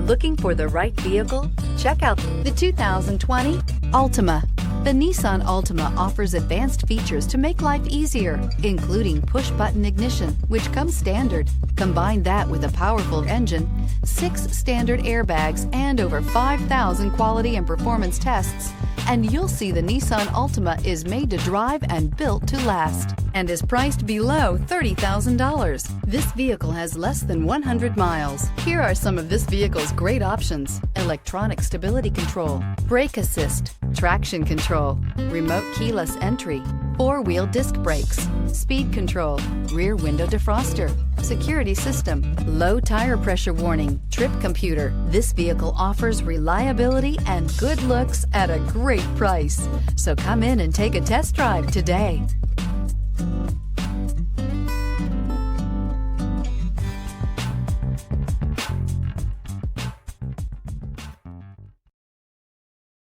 Looking for the right vehicle? Check out the 2020 Altima. The Nissan Altima offers advanced features to make life easier, including push-button ignition, which comes standard. Combine that with a powerful engine, 6 standard airbags, and over 5,000 quality and performance tests, and you'll see the Nissan Altima is made to drive and built to last, and is priced below $30,000. This vehicle has less than 100 miles. Here are some of this vehicle's great options: electronic stability control, brake assist, traction control, remote keyless entry, 4-wheel disc brakes, speed control, rear window defroster, security system, low tire pressure warning, trip computer. This vehicle offers reliability and good looks at a great price. So come in and take a test drive today.